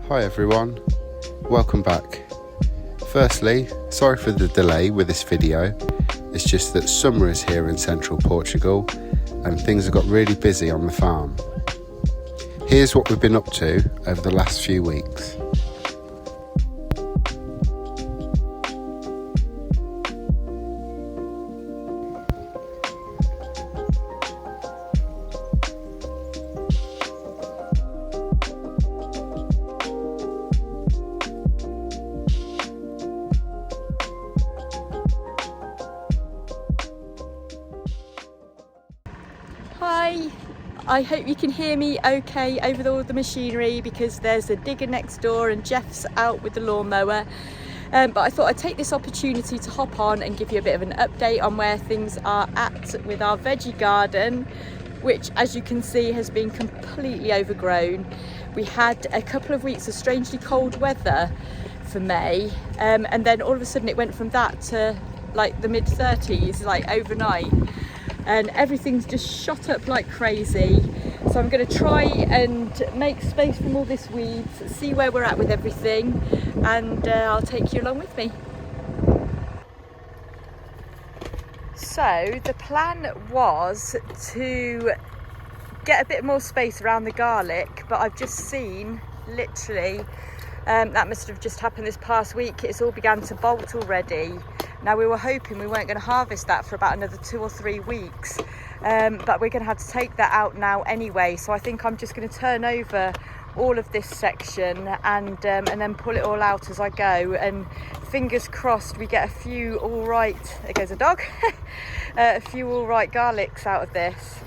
Hi everyone, welcome back. Firstly, sorry for the delay with this video. It's just that summer is here in Central Portugal and things have got really busy on the farm. Here's what we've been up to over the last few weeks. Hi, I hope you can hear me okay over all the machinery because there's a digger next door and Jeff's out with the lawnmower. But I thought I'd take this opportunity to hop on and give you a bit of an update on where things are at with our veggie garden, which as you can see has been completely overgrown. We had a couple of weeks of strangely cold weather for May, and then all of a sudden it went from that to like the mid-30s, like overnight. And everything's just shot up like crazy. So I'm going to try and make space from all this weeds, see where we're at with everything, and I'll take you along with me. So the plan was to get a bit more space around the garlic, but I've just seen literally that must have just happened this past week. It's all began to bolt already. Now we were hoping we weren't going to harvest that for about another 2 or 3 weeks, but we're going to have to take that out now anyway. So I think I'm just going to turn over all of this section and then pull it all out as I go. And fingers crossed we get a few all right. There goes a dog. A few all right garlics out of this.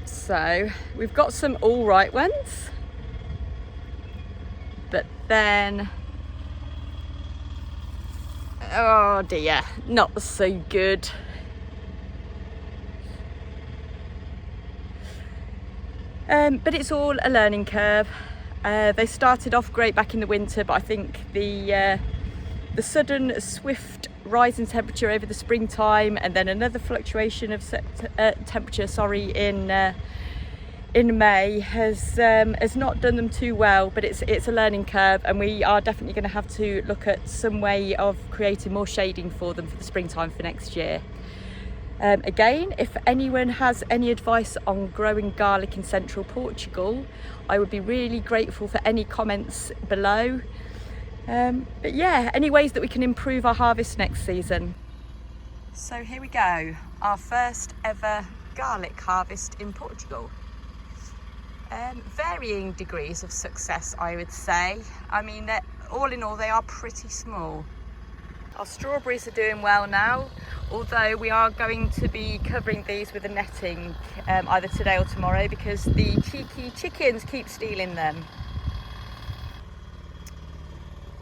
So we've got some all right ones, but then, oh dear, not so good. But it's all a learning curve. They started off great back in the winter, but I think the sudden swift rise in temperature over the springtime and then another fluctuation of temperature in May has not done them too well, but it's a learning curve, and we are definitely going to have to look at some way of creating more shading for them for the springtime for next year. Again, if anyone has any advice on growing garlic in Central Portugal, I would be really grateful for any comments below. But yeah, any ways that we can improve our harvest next season. So here we go, our first ever garlic harvest in Portugal. Varying degrees of success, I would say. I mean, all in all, they are pretty small. Our strawberries are doing well now, although we are going to be covering these with a netting either today or tomorrow because the cheeky chickens keep stealing them.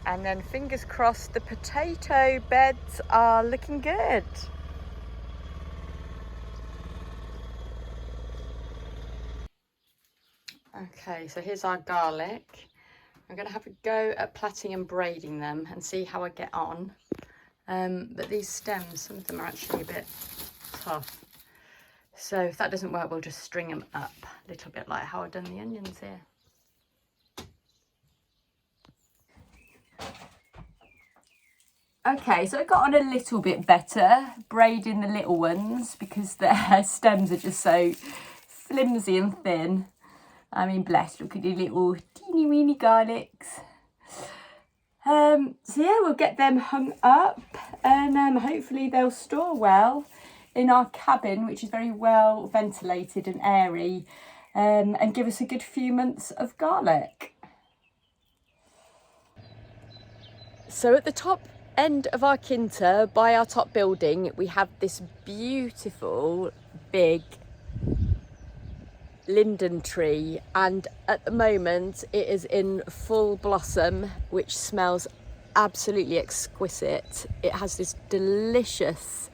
And then fingers crossed, the potato beds are looking good. Okay, so here's our garlic. I'm going to have a go at plaiting and braiding them and see how I get on. But these stems, some of them are actually a bit tough. So if that doesn't work, we'll just string them up a little bit like how I've done the onions here. Okay, so I got on a little bit better braiding the little ones because their stems are just so flimsy and thin. I mean, bless, look at the little teeny weeny garlics. So yeah, we'll get them hung up and hopefully they'll store well in our cabin, which is very well ventilated and airy, and give us a good few months of garlic. So at the top end of our Quinta, by our top building, we have this beautiful big linden tree, and at the moment it is in full blossom, which smells absolutely exquisite. It has this delicious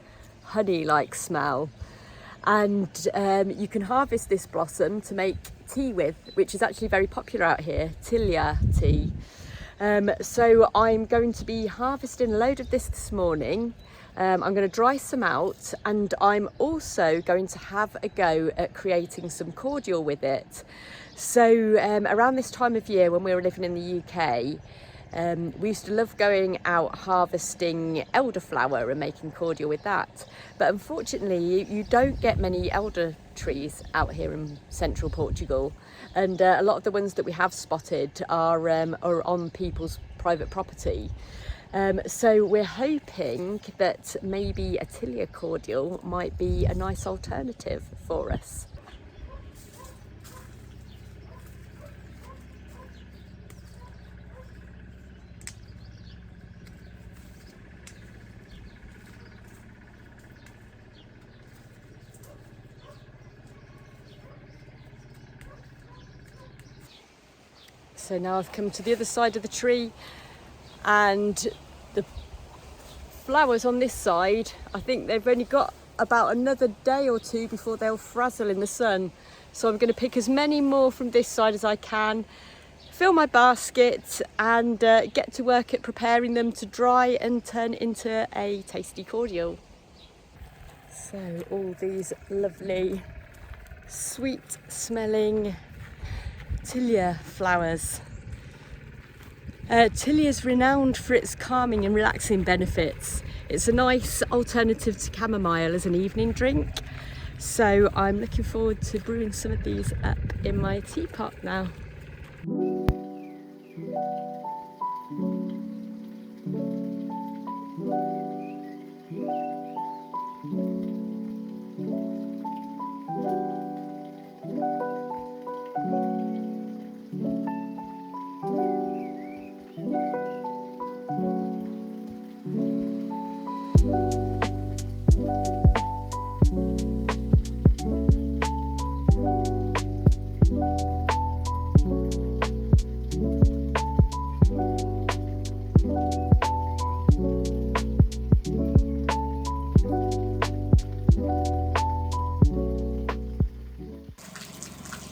honey-like smell, and you can harvest this blossom to make tea with, which is actually very popular out here, Tilia tea. So I'm going to be harvesting a load of this morning. I'm going to dry some out, and I'm also going to have a go at creating some cordial with it. So around this time of year when we were living in the UK, we used to love going out harvesting elderflower and making cordial with that. But unfortunately, you don't get many elder trees out here in central Portugal. And a lot of the ones that we have spotted are on people's private property. So we're hoping that maybe a Tilia cordial might be a nice alternative for us. So now I've come to the other side of the tree, and the flowers on this side, I think they've only got about another day or two before they'll frazzle in the sun. So I'm going to pick as many more from this side as I can, fill my basket, and get to work at preparing them to dry and turn into a tasty cordial. So all these lovely sweet smelling Tilia flowers. Tilia is renowned for its calming and relaxing benefits. It's a nice alternative to chamomile as an evening drink. So I'm looking forward to brewing some of these up in my teapot now.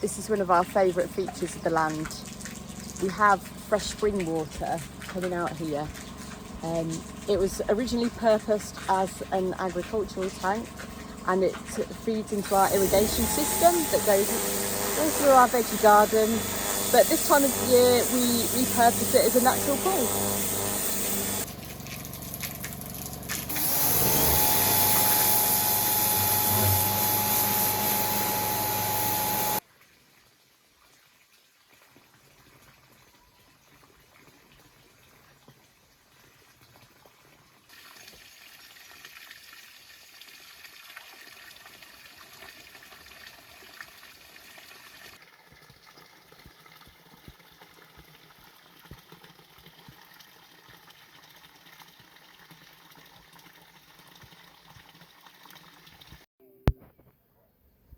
This is one of our favourite features of the land. We have fresh spring water coming out here. It was originally purposed as an agricultural tank, and it feeds into our irrigation system that goes through our veggie garden. But this time of year we repurpose it as a natural pool.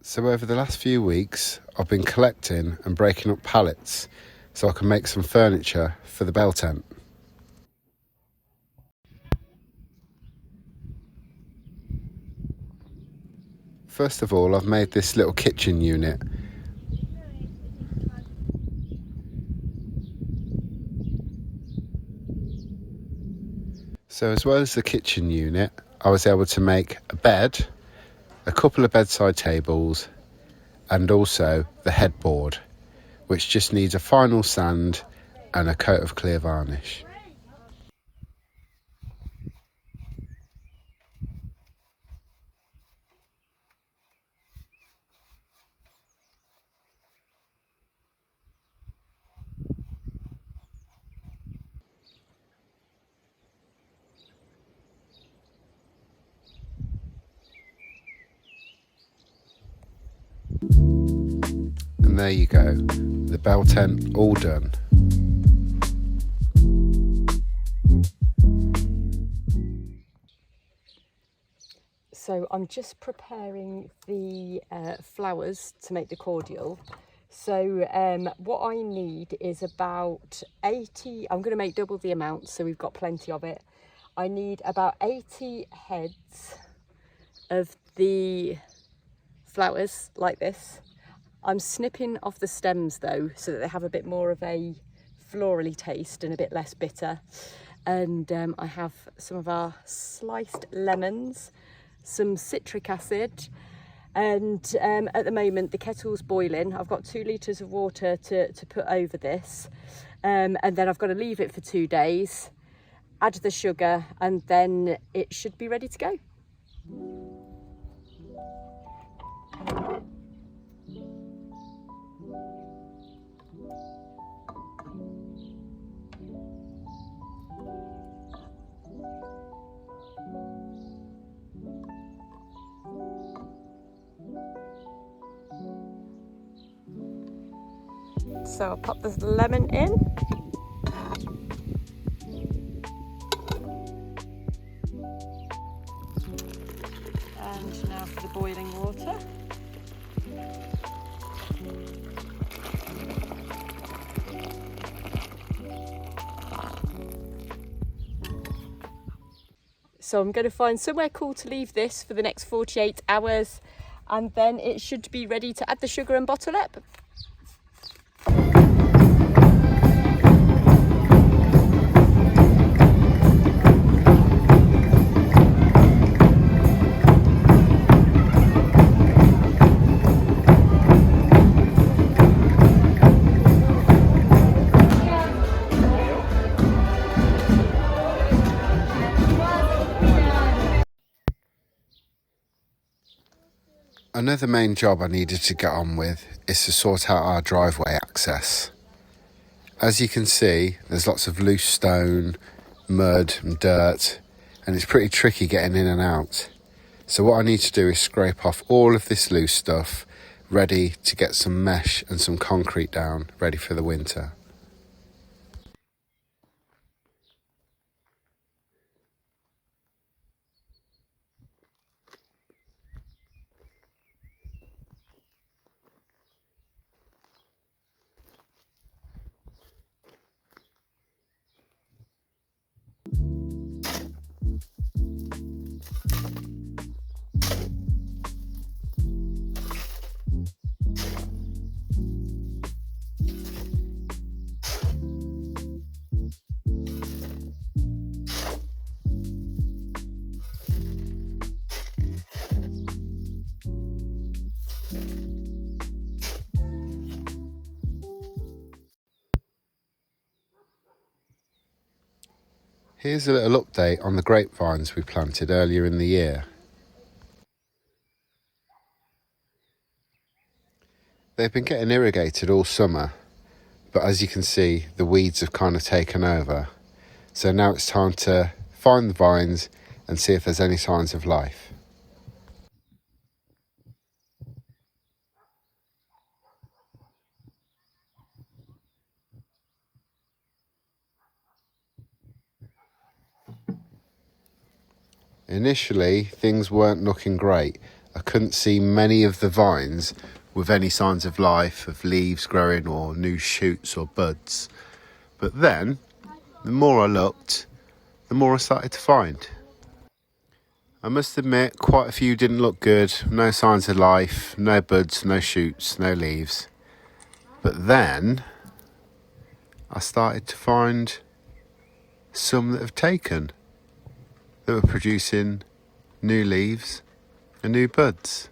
So over the last few weeks, I've been collecting and breaking up pallets so I can make some furniture for the bell tent. First of all, I've made this little kitchen unit. So as well as the kitchen unit, I was able to make a bed, a couple of bedside tables, and also the headboard, which just needs a final sand and a coat of clear varnish. And there you go, the bell tent all done. So I'm just preparing the flowers to make the cordial. So what I need is about 80, I'm going to make double the amount, so we've got plenty of it. I need about 80 heads of the flowers like this. I'm snipping off the stems though, so that they have a bit more of a florally taste and a bit less bitter. And I have some of our sliced lemons, some citric acid, and at the moment the kettle's boiling. I've got 2 litres of water to put over this, and then I've got to leave it for 2 days, add the sugar, and then it should be ready to go. So I'll pop this lemon in. And now for the boiling water. So I'm going to find somewhere cool to leave this for the next 48 hours, and then it should be ready to add the sugar and bottle up. Another main job I needed to get on with is to sort out our driveway access. As you can see, there's lots of loose stone, mud and dirt, and it's pretty tricky getting in and out. So what I need to do is scrape off all of this loose stuff, ready to get some mesh and some concrete down, ready for the winter. Here's a little update on the grapevines we planted earlier in the year. They've been getting irrigated all summer, but as you can see, the weeds have kind of taken over. So now it's time to find the vines and see if there's any signs of life. Initially, things weren't looking great. I couldn't see many of the vines with any signs of life, of leaves growing or new shoots or buds. But then, the more I looked, the more I started to find. I must admit, quite a few didn't look good. No signs of life, no buds, no shoots, no leaves. But then, I started to find some that have taken, that were producing new leaves and new buds.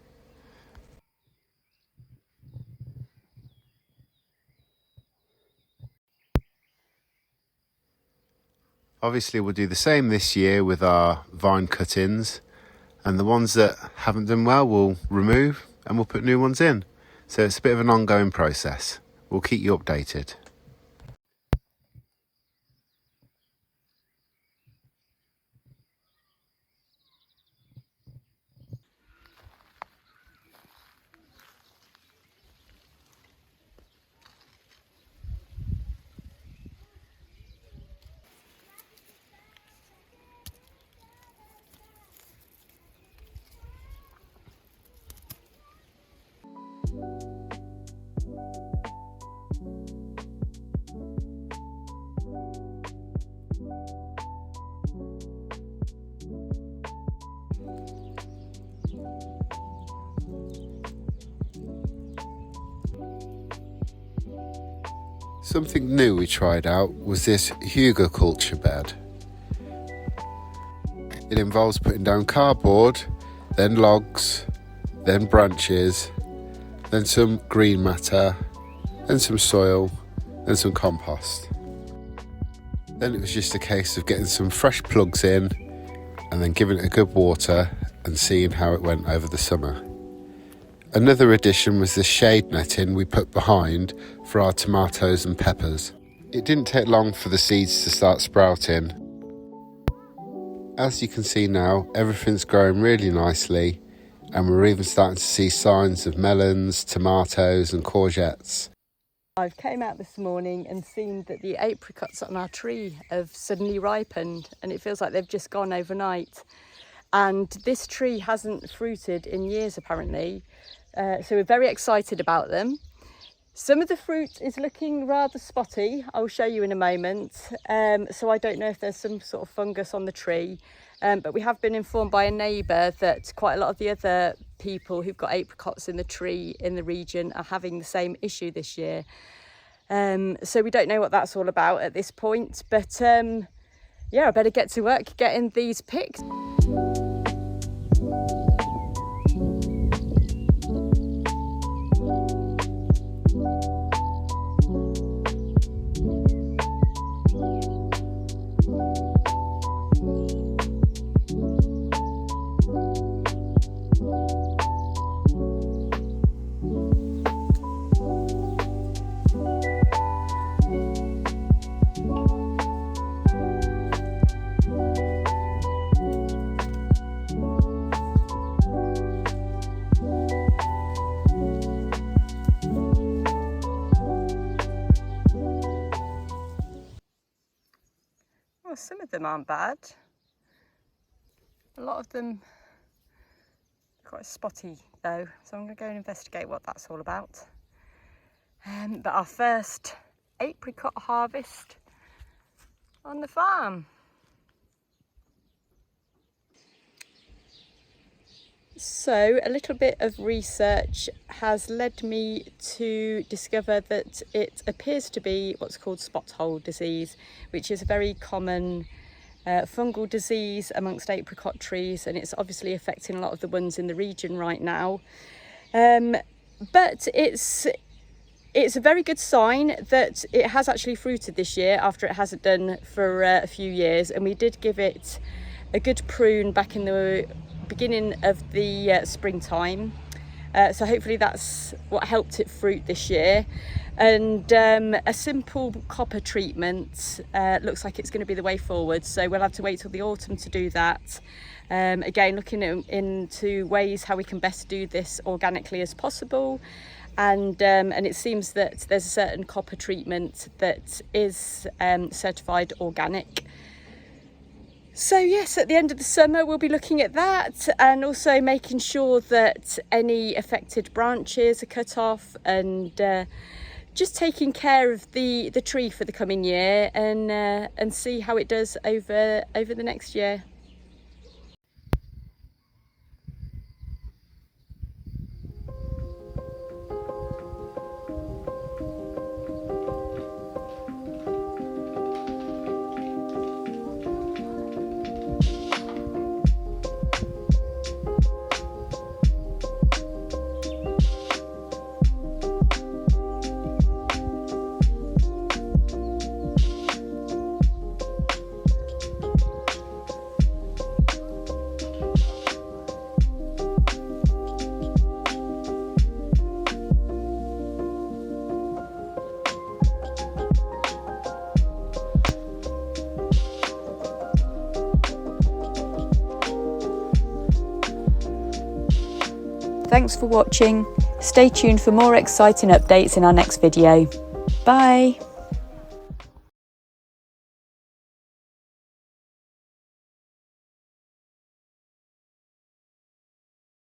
Obviously we'll do the same this year with our vine cuttings, and the ones that haven't done well we'll remove and we'll put new ones in. So it's a bit of an ongoing process. We'll keep you updated. Something new we tried out was this hügelkultur bed. It involves putting down cardboard, then logs, then branches, then some green matter, then some soil, then some compost. Then it was just a case of getting some fresh plugs in and then giving it a good water and seeing how it went over the summer. Another addition was the shade netting we put behind for our tomatoes and peppers. It didn't take long for the seeds to start sprouting. As you can see now, everything's growing really nicely, and we're even starting to see signs of melons, tomatoes and courgettes. I've came out this morning and seen that the apricots on our tree have suddenly ripened, and it feels like they've just gone overnight. And this tree hasn't fruited in years apparently, so we're very excited about them. Some of the fruit is looking rather spotty, I'll show you in a moment, so I don't know if there's some sort of fungus on the tree, but we have been informed by a neighbour that quite a lot of the other people who've got apricots in the tree in the region are having the same issue this year. So we don't know what that's all about at this point, but yeah, I better get to work getting these picked. Well, some of them aren't bad. A lot of them are quite spotty though, so I'm going to go and investigate what that's all about. But our first apricot harvest on the farm. So a little bit of research has led me to discover that it appears to be what's called spot hole disease, which is a very common fungal disease amongst apricot trees, and it's obviously affecting a lot of the ones in the region right now. But it's a very good sign that it has actually fruited this year after it hasn't done for a few years, and we did give it a good prune back in the beginning of the springtime, so hopefully that's what helped it fruit this year. And a simple copper treatment looks like it's going to be the way forward, so we'll have to wait till the autumn to do that. Again, looking into ways how we can best do this organically as possible, and it seems that there's a certain copper treatment that is certified organic. So yes, at the end of the summer we'll be looking at that, and also making sure that any affected branches are cut off, and just taking care of the tree for the coming year, and see how it does over the next year. Thanks for watching. Stay tuned for more exciting updates in our next video. Bye!